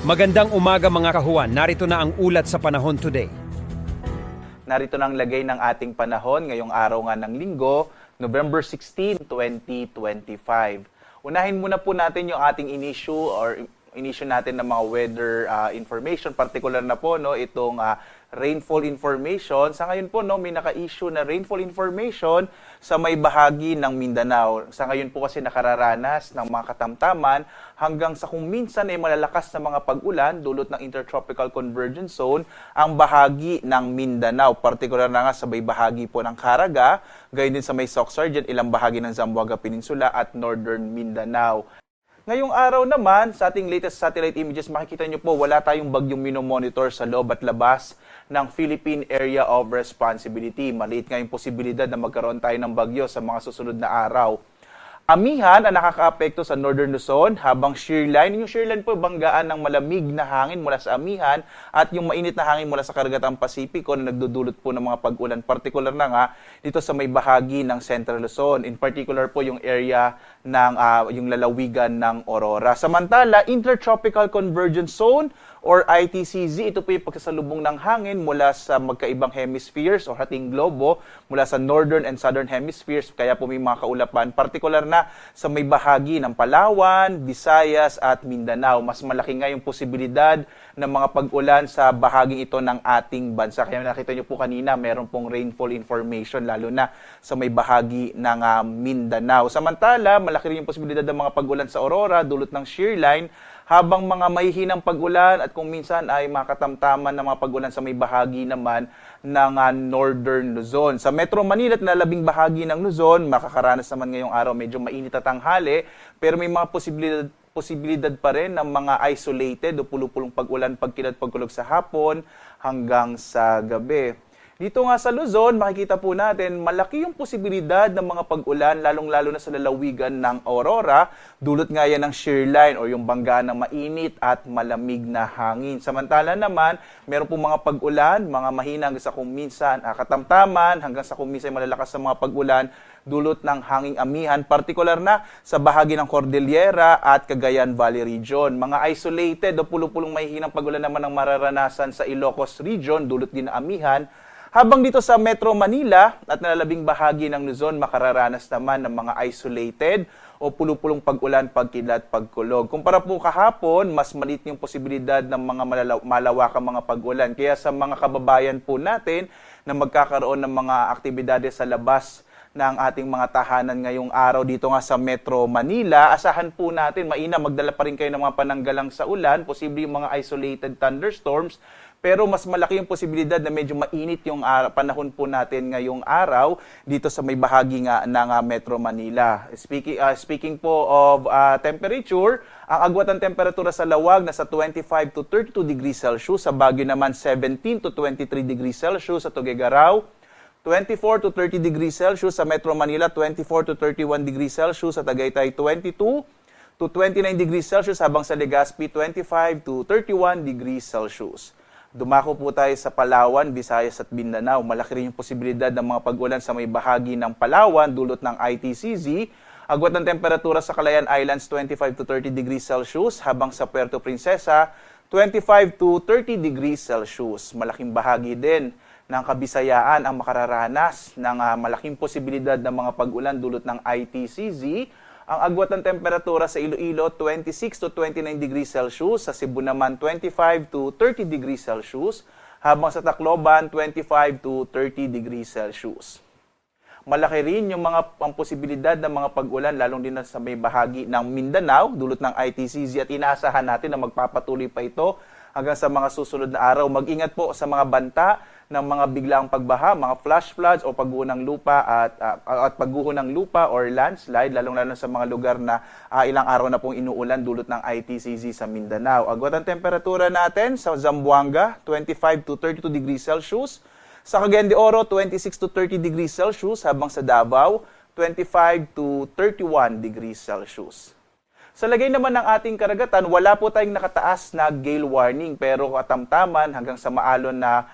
Magandang umaga mga kahuan, narito na ang ulat sa panahon today. Narito na ang lagay ng ating panahon ngayong araw nga ng linggo, November 16, 2025. Unahin muna po natin yung ating issue natin ng mga weather information, particular na po itong rainfall information. Sa ngayon po may naka-issue na rainfall information sa may bahagi ng Mindanao. Sa ngayon po kasi nakararanas ng mga katamtaman hanggang sa kung minsan ay malalakas na mga pag-ulan dulot ng Intertropical Convergence Zone ang bahagi ng Mindanao. Particular na nga sa may bahagi po ng Caraga, gayon din sa may Soc-Sargent, ilang bahagi ng Zamboanga Peninsula at Northern Mindanao. Ngayong araw naman, sa ating latest satellite images, makikita nyo po wala tayong bagyong minomonitor sa loob at labas ng Philippine Area of Responsibility. Maliit nga yung posibilidad na magkaroon tayo ng bagyo sa mga susunod na araw. Amihan ang nakakaapekto sa Northern Luzon habang shearline. Yung shearline po banggaan ng malamig na hangin mula sa amihan at yung mainit na hangin mula sa Karagatang Pasipiko na nagdudulot po ng mga pag-ulan. Particular na nga dito sa may bahagi ng Central Luzon. In particular po yung area ng yung lalawigan ng Aurora. Samantala, Intertropical Convergence Zone or ITCZ, ito po yung pagsasalubong ng hangin mula sa magkaibang hemispheres o hating globo mula sa northern and southern hemispheres, kaya po may mga kaulapan, particular na sa may bahagi ng Palawan, Visayas at Mindanao. Mas malaki nga yung posibilidad ng mga pag-ulan sa bahaging ito ng ating bansa. Kaya nakita nyo po kanina, meron pong rainfall information, lalo na sa may bahagi ng Mindanao. Samantala, malaki rin yung posibilidad ng mga pag-ulan sa Aurora, dulot ng shearline, habang mga mahihinang pag-ulan at kung minsan ay makatamtaman ng mga pag-ulan sa may bahagi naman ng Northern Luzon. Sa Metro Manila at nalabing bahagi ng Luzon, makakaranas naman ngayong araw medyo mainit at tanghali, pero may mga posibilidad pa rin ng mga isolated o pulupulong pag-ulan, pagkulog sa hapon hanggang sa gabi. Dito nga sa Luzon, makikita po natin malaki yung posibilidad ng mga pag-ulan, lalong-lalo na sa lalawigan ng Aurora, dulot nga yan ng shearline o yung bangga ng mainit at malamig na hangin. Samantala naman, meron po mga pag-ulan, mga mahina hanggang sa kung minsan katamtaman, hanggang sa kung minsan malalakas sa mga pag-ulan, dulot ng hanging amihan, particular na sa bahagi ng Cordillera at Cagayan Valley Region. Mga isolated o pulupulong mahihinang pag-ulan naman ang mararanasan sa Ilocos Region, dulot din ng amihan. Habang dito sa Metro Manila at nalalabing bahagi ng Luzon, makararanas naman ng mga isolated o pulupulong pag-ulan, pagkilat, pagkulog. Kumpara po kahapon, mas maliit yung posibilidad ng mga malawakang mga pag-ulan. Kaya sa mga kababayan po natin na magkakaroon ng mga aktibidades sa labas ng ating mga tahanan ngayong araw dito nga sa Metro Manila, asahan po natin, magdala pa rin kayo ng mga pananggalang sa ulan, posible yung mga isolated thunderstorms, pero mas malaki yung posibilidad na medyo mainit yung panahon po natin ngayong araw dito sa may bahagi nga ng Metro Manila. Speaking po of temperature, ang agwat ng temperatura sa Lawag nasa 25 to 32 degrees Celsius, sa Baguio naman 17 to 23 degrees Celsius, sa Tuguegarao 24 to 30 degrees Celsius, sa Metro Manila 24 to 31 degrees Celsius, sa Tagaytay 22 to 29 degrees Celsius, habang sa Legazpi 25 to 31 degrees Celsius. Dumako po tayo sa Palawan, Visayas at Mindanao. Malaki rin yung posibilidad ng mga pag-ulan sa may bahagi ng Palawan dulot ng ITCZ. Agwat ng temperatura sa Calayan Islands 25 to 30 degrees Celsius, habang sa Puerto Princesa 25 to 30 degrees Celsius. Malaking bahagi din ng Kabisayaan ang makararanas ng malaking posibilidad ng mga pag-ulan dulot ng ITCZ. Ang agwat ng temperatura sa Iloilo, 26 to 29 degrees Celsius. Sa Cebu naman, 25 to 30 degrees Celsius. Habang sa Tacloban, 25 to 30 degrees Celsius. Malaki rin yung ang posibilidad ng mga pag-ulan, lalong din na sa may bahagi ng Mindanao, dulot ng ITCZ, at inaasahan natin na magpapatuloy pa ito hanggang sa mga susunod na araw. Mag-ingat po sa mga banta ng mga biglang pagbaha, mga flash floods o pagguho ng lupa at pagguho ng lupa or landslide, lalong-lalo sa mga lugar na ilang araw na pong inuulan dulot ng ITCZ sa Mindanao. Agwat ang temperatura natin sa Zamboanga, 25 to 32 degrees Celsius. Sa Cagayan de Oro, 26 to 30 degrees Celsius, habang sa Davao, 25 to 31 degrees Celsius. Sa lagay naman ng ating karagatan, wala po tayong nakataas na gale warning pero katamtaman hanggang sa maalon na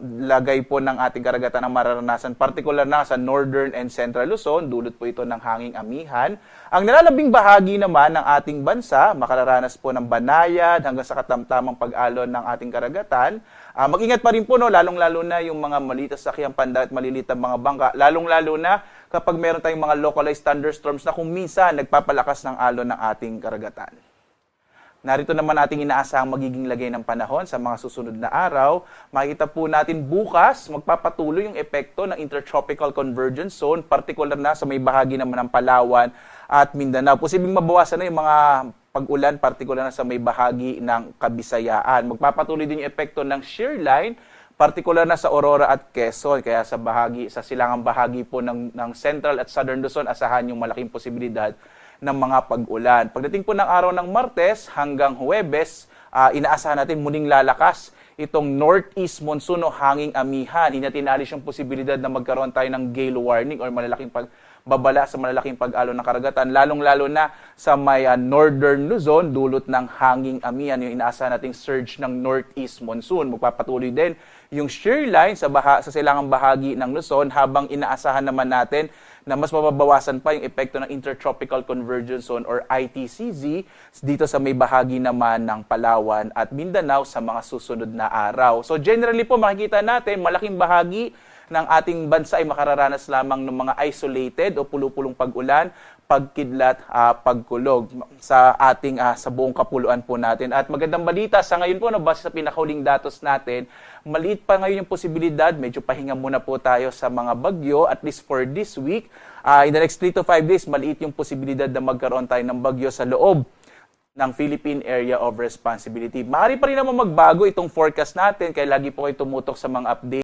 lagay po ng ating karagatan ang mararanasan, particular na sa Northern and Central Luzon, dulot po ito ng hanging amihan. Ang nalalabing bahagi naman ng ating bansa, makararanas po ng banayad hanggang sa katamtamang pag-alon ng ating karagatan. Mag-ingat pa rin po, no, lalong-lalo na yung mga maliit sa sakyang panda at maliliit ang mga bangka, lalong-lalo na kapag meron tayong mga localized thunderstorms na kung minsan nagpapalakas ng alon ng ating karagatan. Narito naman ating inaasahang magiging lagay ng panahon sa mga susunod na araw. Makikita po natin bukas, magpapatuloy yung epekto ng Intertropical Convergence Zone, particular na sa may bahagi naman ng Palawan at Mindanao. Posibleng mabawasan na yung mga pag-ulan, particular na sa may bahagi ng Kabisayaan. Magpapatuloy din yung epekto ng shear line, particular na sa Aurora at Quezon. Kaya sa silangang bahagi po ng Central at Southern Luzon, asahan yung malaking posibilidad ng mga pag-ulan. Pagdating po ng araw ng Martes hanggang Huwebes, inaasahan natin muling lalakas itong northeast monsoon o hanging amihan. Hinatinalis yung posibilidad na magkaroon tayo ng gale warning or malalaking pagbabala sa malalaking pag-alon ng karagatan, lalong-lalo na sa may northern Luzon, dulot ng hanging amihan. Yung inaasahan nating surge ng northeast monsoon. Magpapatuloy din yung shear line sa silangang bahagi ng Luzon, habang inaasahan naman natin na mas mababawasan pa yung epekto ng Intertropical Convergence Zone or ITCZ dito sa may bahagi naman ng Palawan at Mindanao sa mga susunod na araw. So generally po makikita natin malaking bahagi ng ating bansa ay makararanas lamang ng mga isolated o pulupulong pag-ulan, pagkidlat, pagkulog sa ating sa buong kapuluan po natin. At magandang balita sa ngayon po, base sa pinakahuling datos natin, maliit pa ngayon yung posibilidad, medyo pahinga muna po tayo sa mga bagyo, at least for this week. In the next 3 to 5 days, maliit yung posibilidad na magkaroon tayo ng bagyo sa loob ng Philippine Area of Responsibility. Maaari pa rin naman magbago itong forecast natin, kaya lagi po kayo tumutok sa mga update